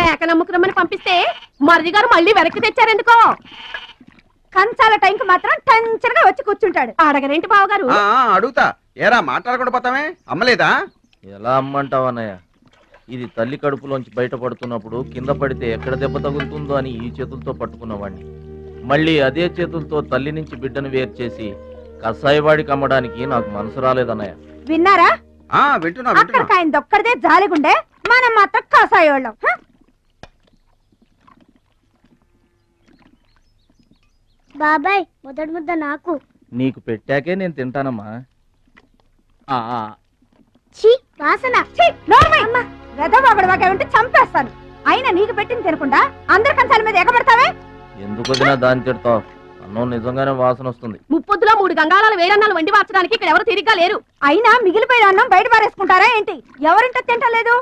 మేక నమ్ముకురమ్మని పంపిస్తే మరిది గారు మళ్ళీ వెనక్కి తెచ్చారెందుకో. కంచాల టైంకి మాత్రం టంచరగా వచ్చి కూర్చుంటాడు. అడగరేంటి బావగారు? అడుగుతా. ఏరా మాట్లాడకుండా పోతామే? అమ్మలేదా? ఎలా అమ్మంటావన్నయ్య? ఇది తల్లి కడుపులోంచి బయటపడుతున్నప్పుడు కింద పడితే ఎక్కడ దెబ్బ తగులుతుందో అని ఈ చేతులతో పట్టుకున్నవాడిని. మళ్ళీ అదే చేతులతో తల్లి నుంచి బిడ్డను వేరు చేసి కసాయివాడికి అమ్మడానికి నాకు మనసు రాలేదన్నయ్య. విన్నారా? వింటున్నా. అక్కడికి ఆయన దొక్కడిదే జాలిగుండే, మనం మాత్రం కసాయోళ్ళం. బాబాయ్ మొదటి ముద్ద నాకు. నీకు పెట్టాకే నేను తింటానమ్మా. వాసన ఉంటే చంపేస్తాను. అయినా నీకు పెట్టింది తినకుండా అందరి కంచాల మీద ఎగబడతావే ఎందుకు దాన్ని తిడతావు? అన్నం నిజంగానే వాసన వస్తుంది. ముప్పొద్దులో 3 గంగాళాల వేడన్నాలు వండి మార్చడానికి ఇక్కడ ఎవరు తిరిగ్గా లేరు. అయినా మిగిలిపోయిన అన్నం బయట పారేసుకుంటారా ఏంటి? ఎవరింటో తింటలేదు.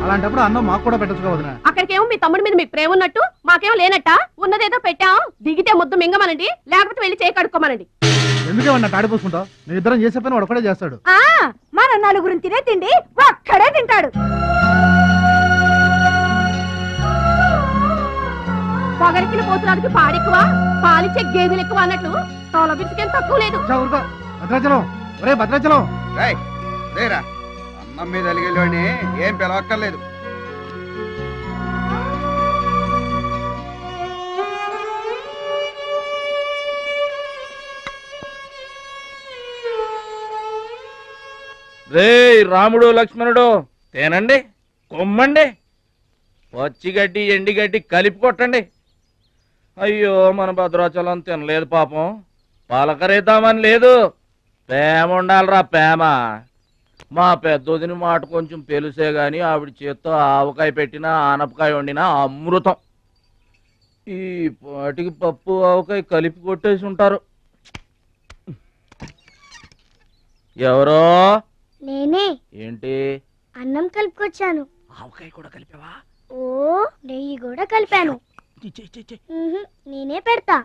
అలాంటప్పుడు అన్నం మాకు కూడా పెట్టొచ్చు వదినా. అక్కడికేమో మీ తమ్ముడి మీద మీకు ప్రేమ ఉన్నట్టు మాకేమో లేనట్ట. ఉన్నదేదో పెట్టాం, దిగితే ముద్దు మింగమనండి, లేకపోతే వెళ్ళి చేయి కడుక్కోమనండి. ఎందుకేమన్నా తాడిపోసుకుంటావు? నేను ఇద్దరం చేసే పని వాడు ఒకడే చేస్తాడు. మన నలుగురిని తినే తిండి ఒక్కడే తింటాడు. పొగరికిన పోతురానికి పాడెక్కువ, పాలిచ్చే గేదెలు ఎక్కువ అన్నట్లు తోల బిడ్డకేం తక్కువ లేదు. భద్రాచలం, ఒరే భద్రాచలం, అన్నం మీద అలిగేలోని ఏం పిలవక్కర్లేదు. రే రాముడు లక్ష్మణుడు తేనండి, కొమ్మండి, పచ్చిగడ్డి ఎండిగడ్డి కలిపి కొట్టండి. అయ్యో మన భద్రాచలం తినలేదు పాపం. పలకరేద్దామని లేదు, ప్రేమ ఉండాలిరా ప్రేమ. మా పెద్దోదిని మాట కొంచెం పెలుసే గాని ఆవిడ చేత్తో ఆవకాయ పెట్టినా ఆనపకాయ వండినా అమృతం. ఈ పాటికి పప్పు ఆవకాయ కలిపి కొట్టేసి ఉంటారు. ఎవరో? నేనే. ఏంటి? అన్నం కలుపుకొచ్చాను. ఆవకాయ కూడా కలిపావా? ఓ నెయ్యి కూడా కలిపాను. నేనే పెడతా.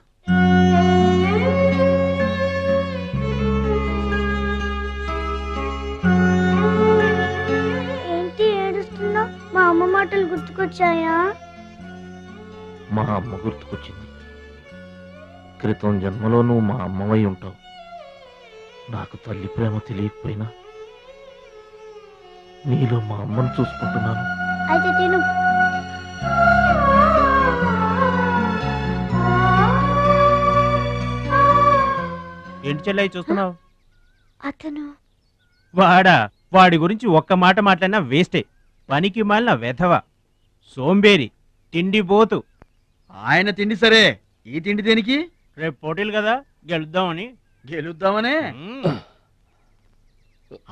ఏంటి ఏడుస్తున్నావు? మా అమ్మ మాటలు గుర్తుకొచ్చాయా? మా అమ్మ గుర్తుకొచ్చింది. క్రితం జన్మలో నువ్వు మా అమ్మవై ఉంటావు. నాకు తల్లి ప్రేమ తెలియకపోయినా నీలో మా అమ్మను చూసుకుంటున్నాను. అయితే తిను. ఏంటి చెల్లె చూస్తున్నావు? అతను వాడా? వాడి గురించి ఒక్క మాట మాట్లాడినా వేస్టే. పనికి మాలిన వెధవ, సోంబేరి, తిండి పోతు. ఆయన తిండి సరే, ఈ తిండి దేనికి? రేపు పోటీలు కదా, గెలుద్దామని. గెలుద్దామనే?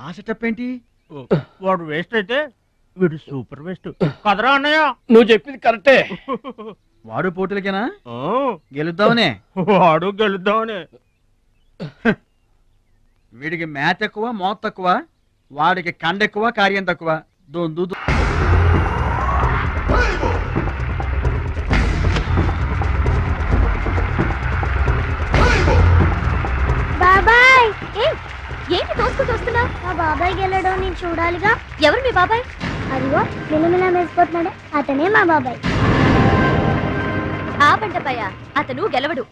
ఆ సెటప్ ఏంటి? వాడు వేస్ట్ అయితే వీడు సూపర్ వేస్ట్ కదరా అన్నయ్య. నువ్వు చెప్పింది కరెక్టే. వాడు పోటీలకేనా? గెలుద్దామనే? వాడు గెలుద్దామనే. వీడికి మ్యాథ్ ఎక్కువ, మోత్ తక్కువ. వాడికి కండ ఎక్కువ, కార్యం తక్కువ. దొందు బాబాయ్. ఏంటి తోసుకుంటూ వస్తున్నా? మా బాబాయ్ గెలడం నేను చూడాలిగా. ఎవరు మీ బాబాయ్? అదిగో మిలమిలా వేసిపోతున్నాడే, అతనే మా బాబాయ్. ఆ పంటపయ్య అతను గెలవడు.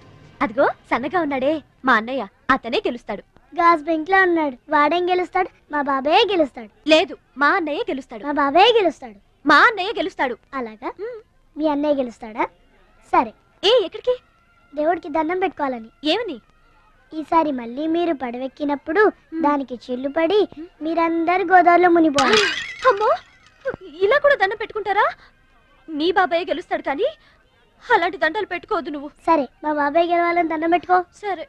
అదిగో సన్నగా ఉన్నాడే మా అన్నయ్య, అతనే గెలుస్తాడు. గాజ్ బెంక్ లో ఉన్నాడు, వాడేం గెలుస్తాడు? మా బాబాయ్ గెలుస్తాడు. లేదు, మా అన్నయ్య గెలుస్తాడు. మా బాబాయ్ గెలుస్తాడు. మా అన్నయ్య గెలుస్తాడు. అలాగా? మీ అన్నయ్య గెలుస్తాడా? సరే. ఎక్కడికి? దేవుడికి దండం పెట్టుకోవాలని. ఏమని? ఈసారి మళ్ళీ మీరు పడవెక్కినప్పుడు దానికి చిల్లు పడి మీరందరు గోదావరిలో మునిపోవాలి. అమ్మో, ఇలా కూడా దండం పెట్టుకుంటారా? నీ బాబాయ్ గెలుస్తాడు కానీ అలాంటి దండాలు పెట్టుకోవద్దు నువ్వు. సరే, మా బాబాయ్ గెలవాలని దండం పెట్టుకో. సరే.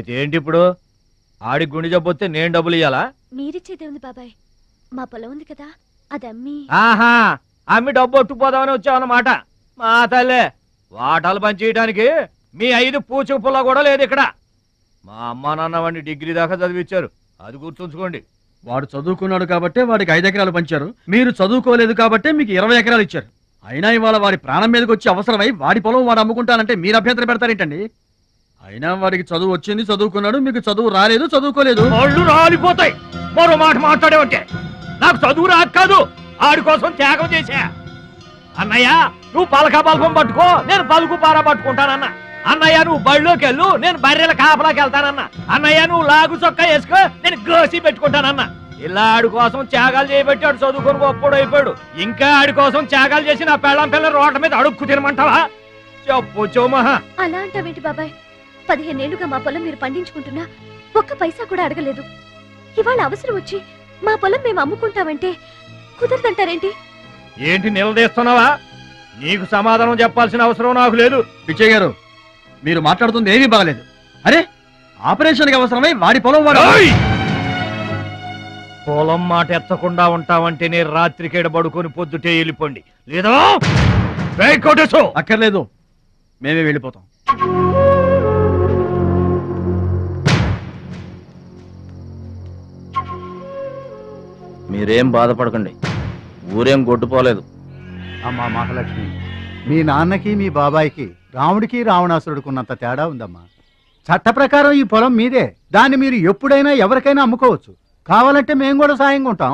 అయితే ఏంటి ఇప్పుడు? ఆడి గుండె జబ్బొస్తే నేను డబ్బులు ఇయ్యాలా? మీరిచ్చేదే ఉంది బాబాయ్, మా పొలం ఉంది కదా అది అమ్మి. ఆహా, అమ్మి డబ్బు ఒట్టుకుపోదామని వచ్చావన్నమాట. మా తల్లే, వాటాలు పనిచేయడానికి మీ 5 పూచు పుల్ల కూడా లేదు ఇక్కడ. మా అమ్మా నాన్న వాడిని డిగ్రీ దాకా చదివించారు, అది గుర్తుంచుకోండి. వాడు చదువుకున్నాడు కాబట్టే వాడికి 5 ఎకరాలు పంచారు. మీరు చదువుకోలేదు కాబట్టే మీకు 20 ఎకరాలు ఇచ్చారు. అయినా ఇవాళ వాడి ప్రాణం మీదకి వచ్చి అవసరమై వాడి పొలం వాడు అమ్ముకుంటానంటే మీరు అభ్యంతరం పెడతారేంటండి? అయినా వాడికి చదువు వచ్చింది, చదువుకున్నాడు. మీకు చదువు రాలేదు, చదువుకోలేదు. వాళ్ళు రాలిపోతాయి మరో మాట మాట్లాడేవంటే. నాకు చదువు రాక కాదు, ఆడి కోసం త్యాగం చేశా. అన్నయ్య నువ్వు పలక బల్పం పట్టుకో, నేను పలుకు పార పట్టుకుంటానన్నా. అన్నయ్య నువ్వు బళ్ళోకి వెళ్ళు, నేను బర్రెల కాపలాకి వెళ్తానన్నా. అన్నయ్య నువ్వు లాగు చొక్కా వేసుకో, నేను గోసి పెట్టుకుంటానన్నా. ఇలా ఆడి కోసం త్యాగాలు చేయబట్టి ఆడు చదువుకొని గొప్పడు అయిపోయాడు. ఇంకా ఆడి కోసం త్యాగాలు చేసి నా పెళ్ళం పిల్లల రోడ్ల మీద అడుక్కు తినమంటావా? చెప్పు చోమహా. అలా అంటావేంటి బాబాయ్? 15 ఏళ్లుగా మా పొలం మీరు పండించుకుంటున్నా ఒక్క పైసా కూడా అడగలేదు. ఇవాళ అవసరం వచ్చి మా పొలం మేము అమ్ముకుంటామంటే కుదరదంటారేంటి? ఏంటి నిలదీస్తున్నావా? నీకు సమాధానం చెప్పాల్సిన అవసరం నాకు లేదు. పిచ్చయ్య గారు, మీరు మాట్లాడుతుంది ఏమీ బాగలేదు. అరే, ఆపరేషన్కి అవసరమై వాడి పొలం వాడు. పొలం మాట ఎత్తకుండా ఉంటావంటే నేను రాత్రికేడ పడుకొని పొద్దుటే వెళ్ళిపోండి, లేదా అక్కర్లేదు, మేమే వెళ్ళిపోతాం. మీరేం బాధపడకండి, ఊరేం గొడ్డుపోలేదు. అమ్మా మహాలక్ష్మి, మీ నాన్నకి మీ బాబాయికి రాముడికి రావణాసురుడికున్నంత తేడా ఉందమ్మా. చట్ట ప్రకారం ఈ పొలం మీదే. దాన్ని మీరు ఎప్పుడైనా ఎవరికైనా అమ్ముకోవచ్చు. కావాలంటే మేము కూడా సాయంగా ఉంటాం.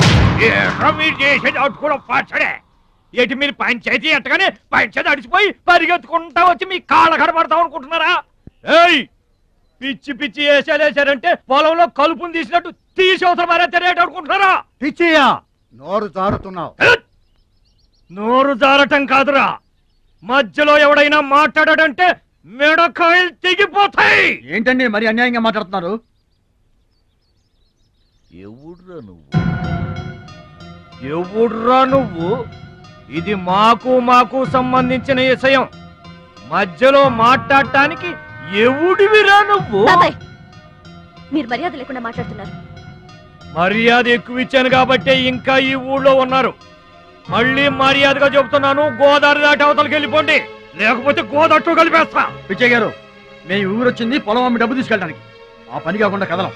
ఏంటి మీరు పంచాయతీ ఎట్టగానే పంచాయతీ అడిచిపోయి పరిగెత్తుకుంటా వచ్చి మీ కాళ్ళ కడబడతాం అనుకుంటున్నారా? ఏయ్, పిచ్చి పిచ్చి వేసారంటే పొలంలో కలుపుని తీసినట్టు తీసి అవసరం మారేట అనుకుంటున్నారా? పిచ్చియా, నోరు జారుతున్నావు. నోరు జారటం కాదురా, మధ్యలో ఎవడైనా మాట్లాడాడంటే మెడకాయలు తెగిపోతాయి. ఏంటండి మరి అన్యాయంగా మాట్లాడుతున్నారు? ఎవడ్రా నువ్వు? ఇది మాకు సంబంధించిన విషయం. మధ్యలో మాట్లాడటానికి ఎవడివిరా నువ్వు? బాబాయ్, మీరు మర్యాద లేకుండా మాట్లాడుతున్నారు. మర్యాద ఎక్కువ ఇచ్చాను కాబట్టే ఇంకా ఈ ఊళ్ళో ఉన్నారు. మళ్ళీ మర్యాదగా చెబుతున్నాను, గోదావరి దాటి అవతలకి వెళ్ళిపోండి, లేకపోతే గోదట్టు కలిపేస్తా. పిచ్చయ్య గారు, మేము ఊరు వచ్చింది పొలం అమ్మి డబ్బు తీసుకెళ్ళడానికి. ఆ పని కాకుండా కదలం.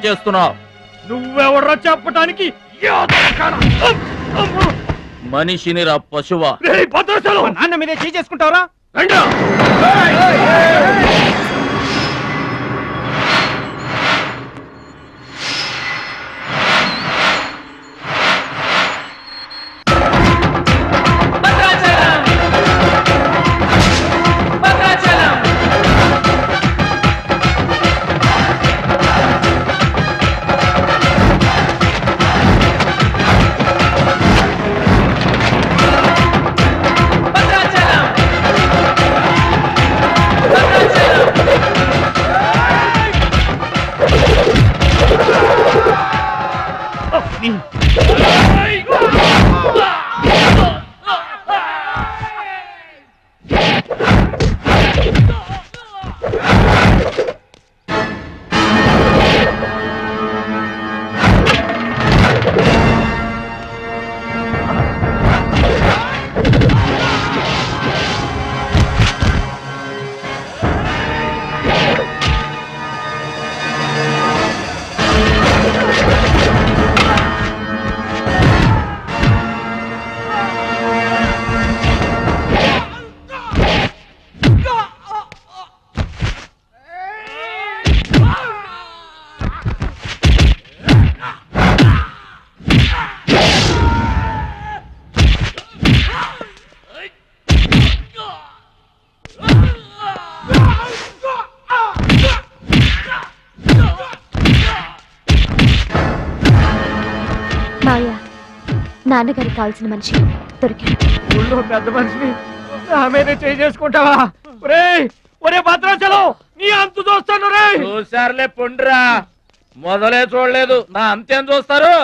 చేస్తున్నావు నువ్వెవడ్రా చెప్పటానికి? మనిషిని రా పశువా. నాన్న మీదే చేసుకుంటావరా? నాన్నగారికి కావాల్సిన మనిషి దొరికాడు. ఊళ్ళో పెద్ద మనిషిని నా మీద చేసుకుంటావా? ఒరే భద్రాచలం, నీ అంతు చూస్తాను రే. చూసారులే పొండ్రా, మొదలే చూడలేదు, నా అంతేం చూస్తారు?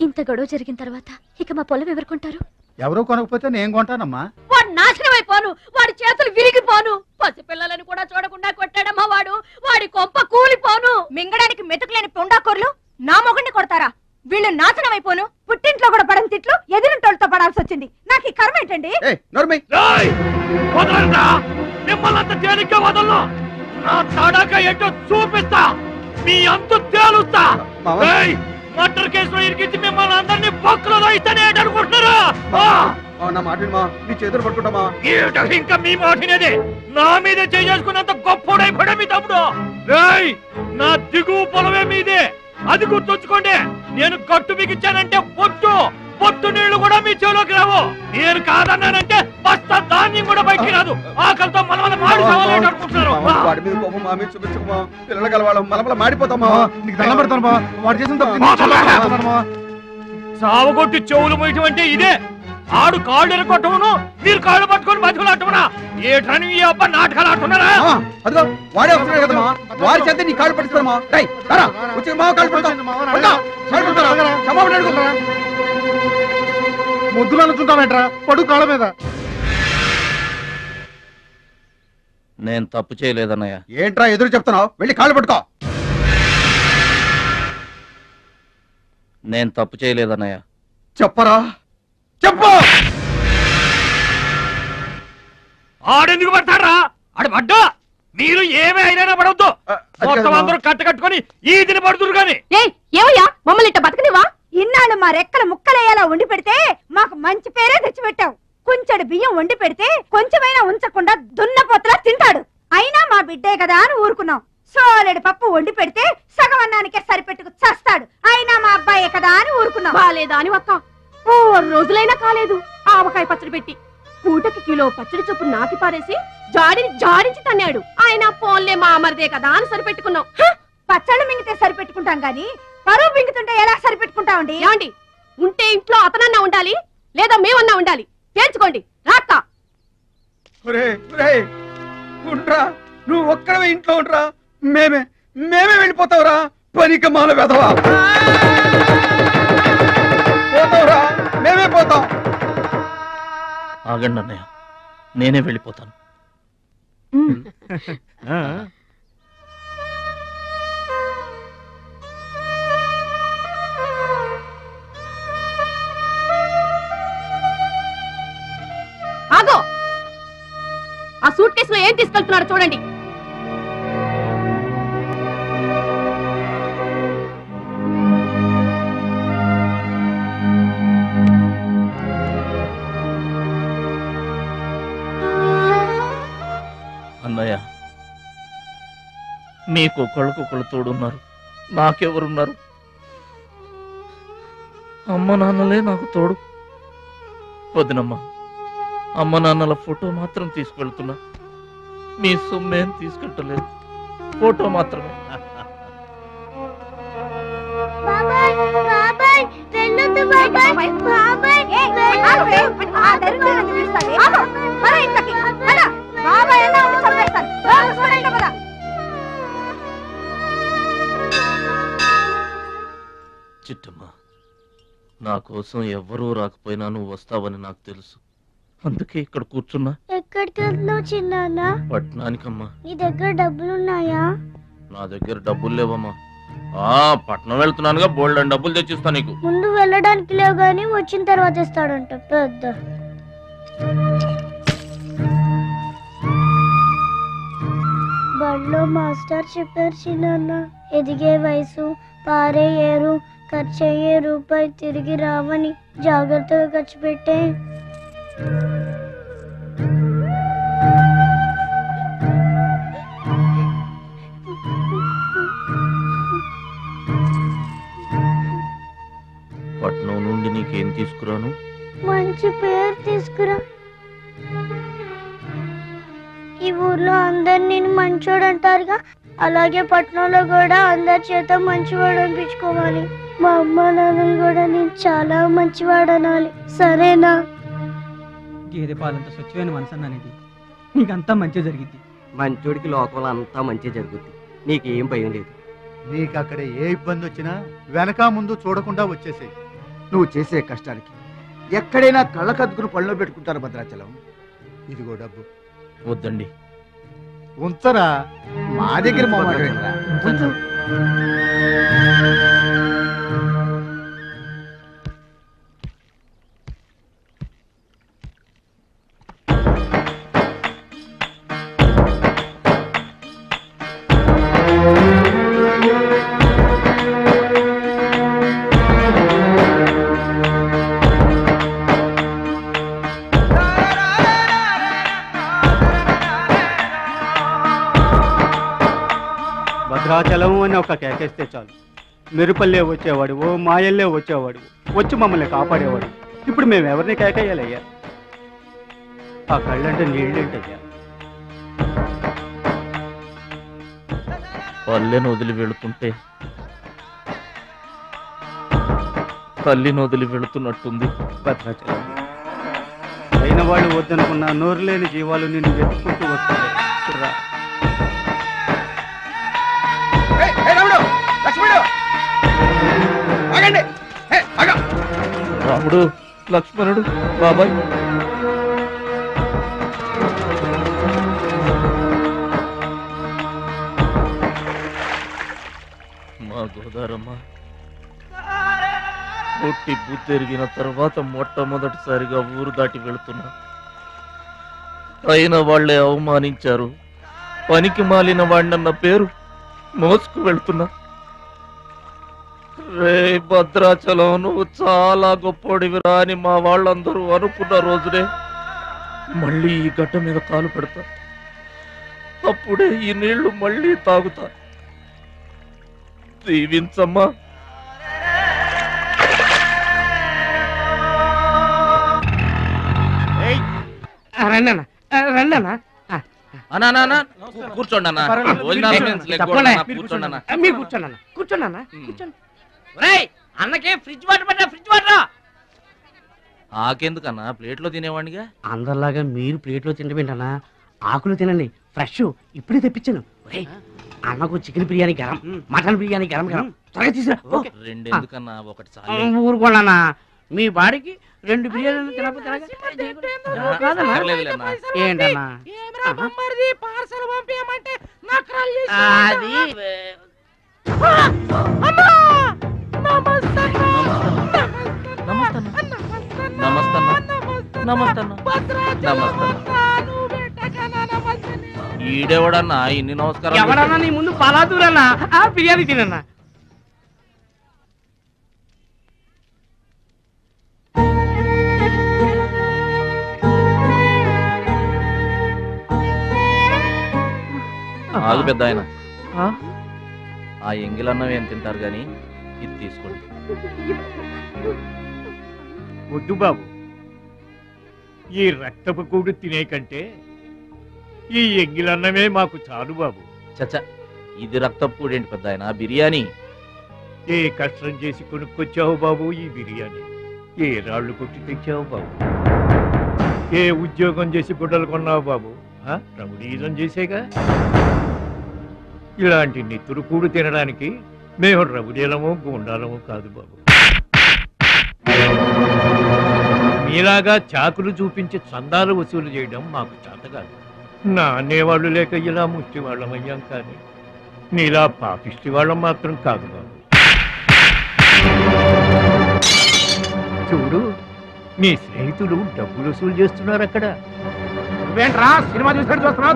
ఇంత గొడవ జరిగిన తర్వాత ఇక మా పొలం ఎవరు కొంటారు? ఎవరో కొనకపోతే నేను కొంటానమ్మా. వాడు నాశనం అయిపోను, వాడి చేతులు విరిగిపోను, పసిపిల్లలను కూడా చూడకుండా కొట్టాడమ్మా వాడు. వాడి కొంప కూలిపోను. మింగడానికి మెతుకులేని పొండాకోర్లు నా మొగుడిని కొడతారా? వీళ్ళు నాశనం అయిపోను. పుట్టింట్లో కూడా పడని తిట్లు ఎదురింటోళ్ళతో పడాల్సి వచ్చింది. నాకు ఈ కర్మ ఏంటండి? మిమ్మల్ని తేలిగ్గా వదలను. నా తడక ఏంటో చూపిస్తా, మీ అంత తేలుస్తా. మర్డర్ కేసులో ఇరికించి మిమ్మల్ని అందరినీ పక్కలో ఇస్తానే అనుకుంటున్నారా? నా మాట నీ చేతులు పట్టుకుంటామా? ఇంకా మీ మాటినేది నా మీద చేసుకున్నంత గొప్పోడైపోయా మీ తమ్ముడు. నా దిగువ పొలమే మీదే, అది గుర్తుంచుకోండి. నేను గట్టు బిగించానంటే పొట్టు నీళ్లు కూడా మీ చెవులోకి రావు. నేను కాదన్నానంటే బస్తా ధాన్యం కూడా బయటికి రాదు. ఆకలితో మలమల మాడిపోవాలనుకుంటున్నారు. వాడి మీద కోపం మా మీద చూపించకమా. పిల్లలు గలవాళ్ళం మలమల మాడిపోతామా. నీకు దండం పెడతాను వాడు చేసిన సావగొట్టి చెవులు మొయ్యటం అంటే ఇదే. ఆడు కాళ్ళు ఎరగొట్టమును, మీరు కాళ్ళు పట్టుకొని బతుకులాటమునా? ఏ ట్రైనింగ్ ఈ అబ్బా నాటకాలు ఆడుతున్నారా? అదిగో వాడే వస్తున్నాడు కదమ్మా, వాడి చేత నీ కాళ్ళు పట్టుకోమా. వచ్చి మా కాళ్ళు పడతా ముద్దులు అనుకుంటామేట్రా, పడు కాళ్ళ మీద. నేను తప్పు చేయలేదన్నయ్య. ఏంట్రా ఎదురు చెప్తున్నావు? వెళ్ళి కాళ్ళు పట్టుకో. నేను తప్పు చేయలేదన్నయ్య. చెప్పరా, చెప్పు. ఆడెందుకు పడతారా? ఆడు పడ్డా మీరు ఏమీ అయినా పడవద్దు. మొత్తం అందరూ కట్టుకొని ఈదిని పడుతురు గాని. ఏమయ్యా మమ్మల్ని ఇట్ట బతకనివా? ఇన్నాళ్ళు మా రెక్కల ముక్కలయ్యేలా వండి పెడితే మాకు మంచి పేరే తెచ్చిపెట్టావు. కొంచెడు బియ్యం వండి పెడితే కొంచెమైనా ఉంచకుండా దున్నపోతలా తింటాడు. అయినా మా బిడ్డే కదా అని ఊరుకున్నాం. సోలెడు పప్పు వండి పెడితే సగం అన్నానికే సరిపెట్టుకు చస్తాడు. అయినా మా అబ్బాయే కదా అని ఊరుకున్నాం. బాలేదా అని ఒక్క 4 రోజులైనా కాలేదు ఆవకాయ పచ్చడి పెట్టి పూటకి కిలో పచ్చడి చొప్పు నాకి పారేసి జాడించి తన్నాడు. ఆయన పోన్లే మా అమరదే కదా అని సరిపెట్టుకున్నాం. పచ్చళ్ళు మింగితే సరిపెట్టుకుంటాం గాని పరువు మింగుతుంటే ఎలా సరిపెట్టుకుంటామండి? ఏమండి, ఉంటే ఇంట్లో అతనన్నా ఉండాలి, లేదా మేమన్నా ఉండాలి. తేల్చుకోండి. రాక్క ఉండ్రా, నువ్వు ఒక్కడవే ఇంట్లో ఉండ్రా. మేమే వెళ్ళిపోతావురా. పనికి మాల వెధవా. పోతావురా, మేమే పోతాం. ఆగండి అన్నయ్య, నేనే వెళ్ళిపోతాను. ఆగో, ఆ సూట్ కేసులో ఏం తీసుకెళ్తున్నారో చూడండి. అన్నయ్య, మీకు ఒకళ్ళకొకళ్ళు తోడున్నారు, నాకెవరున్నారు? అమ్మ నాన్నలే నాకు తోడు. వదినమ్మా, అమ్మ నాన్నల ఫోటో మాత్రం తీసుకెళ్తున్నా. మీ సొమ్మేం తీసుకెళ్ళలేదు, ఫోటో మాత్రమే. చిట్టమ్మ, నా కోసం ఎవ్వరూ రాకపోయినా నువ్వు వస్తావని నాకు తెలుసు. అందుకే ఇక్కడ కూర్చున్నా. ఎక్కడికి వెళ్తున్నావు చిన్నాన్న? పట్నానికమ్మా. నీ దగ్గర డబ్బులున్నాయా? నా దగ్గర డబ్బులు లేవమ్మా. పట్నం వెళ్తున్నానుగా, బోల్డెన్ డబ్బులు తెచ్చిస్తా నీకు. ముందు వెళ్ళడానికి లేవు గాని వచ్చిన తర్వాత ఇస్తాడంట పెద్ద. బడిలో మాస్టర్ చెప్పారు చిన్నాన్న, ఎదిగే వయసు, పారే ఏరు, ఖర్చయ్యే రూపాయి తిరిగి రావని. జాగ్రత్తగా ఖర్చు పెట్టే. పట్నం నుండి నీకేం తీసుకురాను? మంచి పేరు తీసుకురా. ఈ ఊర్లో అందరు నేను మంచోడు అంటారుగా, అలాగే పట్నంలో కూడా అందరి చేత మంచివాడు అనిపించుకోవాలి. మా అమ్మ నాన్నలు కూడా నేను చాలా మంచివాడు అనాలి. సరేనా? గేదె పాలంత స్వచ్ఛమైన మనసు అన్నది నీకంతా మంచి జరిగింది. మంచోడికి లోకంలో అంతా మంచి జరుగుద్ది. నీకేం భయం లేదు. నీకు అక్కడ ఏ ఇబ్బంది వచ్చినా వెనక ముందు చూడకుండా వచ్చేసేయి. నువ్వు చేసే కష్టానికి ఎక్కడైనా కళ్ళకద్దుకుని పళ్ళలో పెట్టుకుంటారు భద్రాచలం. ఇదిగో డబ్బు. వద్దండి. ఉంచరా, మా దగ్గర మొహమాటమేంట్రా? ఉంచు. భద్రాచలం అని ఒక కేకేస్తే చాలు, మెరుపల్లే వచ్చేవాడు, ఓ మాయల్లే వచ్చేవాడు, వచ్చి మమ్మల్ని కాపాడేవాడు. ఇప్పుడు మేము ఎవరిని కేకేయాలయ్యా? ఆ కళ్ళంటే నీళ్ళేంటయ్యా? పల్లెను వదిలి వెళుతుంటే తల్లిని వదిలి వెళుతున్నట్టుంది. భద్రాచలం అయిన వాళ్ళు వద్దనుకున్న నోరు లేని జీవాలు నిన్ను వెతుక్కుంటూ వస్తాయి. రాముడు, లక్ష్మణుడు, బాబాయ్. మా గోదారమ్మ పుట్టి బుద్ధెరిగిన తర్వాత మొట్టమొదటిసారిగా ఊరు దాటి వెళుతున్నా. అయిన వాళ్లే అవమానించారు. పనికి మాలిన వాడినన్న పేరు మోసుకు వెళ్తున్నా. రే భద్రాచలం, నువ్వు చాలా గొప్పోడివిరా అని మా వాళ్ళందరూ అనుకున్న రోజునే మళ్ళీ ఈ గడ్డ మీద కాలు పెడతా. అప్పుడే ఈ నీళ్లు మళ్ళీ తాగుతా. దీవించమ్మా. కూర్చోండి అన్న. అన్నకే ఫ్రిడ్జ్ వాటర్ పడ్డా, ఫ్రిడ్జ్ వాటర్. ఆకెందుకన్నా, ప్లేట్లో తినేవాడిగా. అందరిలాగా మీరు ప్లేట్లో తినబెట్టనా? ఆకులు తినండి, ఫ్రెష్ ఇప్పుడే తెప్పించాను. అన్నకు చికెన్ బిర్యానీ గరం, మటన్ బిర్యానీ గరం గరం. త్వరగా తీసుకురా. రెండెందుకన్నా, ఒకటి ఊరుకోండి. మీ బాడీకి 2 బిర్యానీలు తినకపోతే ఏంటన్నా? అది ఈడెవడన్నా ఇన్ని నమస్కారం? ఎవడన్నా నీ ముందు పలాదూరన్నా బిర్యానీ తినన్నా. ఆగు పెద్ద ఆయన, ఆ ఎంగిలన్నం ఏం తింటారు గాని ఇది తీసుకోండి. వద్దు బాబు, ఈ రక్తపు కూడు తినే కంటే ఈ ఎంగిలన్నమే మాకు చాలు బాబు. చచ్చా, ఇది రక్తపు కూడేంటి పెద్ద ఆయన? బిర్యానీ. ఏ కష్టం చేసి కొనుక్కొచ్చావు బాబు ఈ బిర్యానీ? ఏ రాళ్లు కొట్టి తెచ్చావు బాబు? ఏ ఉద్యోగం చేసి గుడ్డలు కొన్నావు బాబు? రౌడీజం చేసేగా. ఇలాంటి నెత్తురు కూడు తినడానికి మేము రౌడీలము గూండాలము కాదు బాబు. మీలాగా చాకులు చూపించి చందాలు వసూలు చేయడం మాకు చేత కాదు. నా అనేవాళ్ళు లేక ఇలా ముష్టి వాళ్ళం అయ్యాం, కానీ నీలా పాపిష్టి వాళ్ళం మాత్రం కాదు బాబు. చూడు, నీ స్నేహితులు డబ్బులు వసూలు చేస్తున్నారు అక్కడ. నువ్వేంట్రా సినిమా చూసినట్టు చూస్తున్నావు?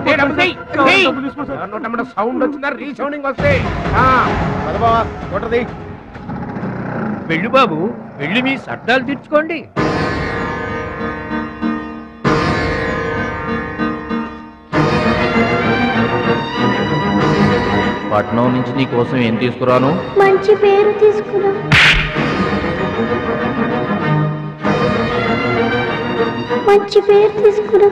సౌండ్ వచ్చిందా? రీసౌండింగ్ వస్తే వెళ్ళు బాబు, వెళ్ళి మీ సర్దాలు తీర్చుకోండి. పట్నం నుంచి నీ కోసం ఏం తీసుకురాను? మంచి పేరు తీసుకురా. మంచి పేరు తీసుకురా.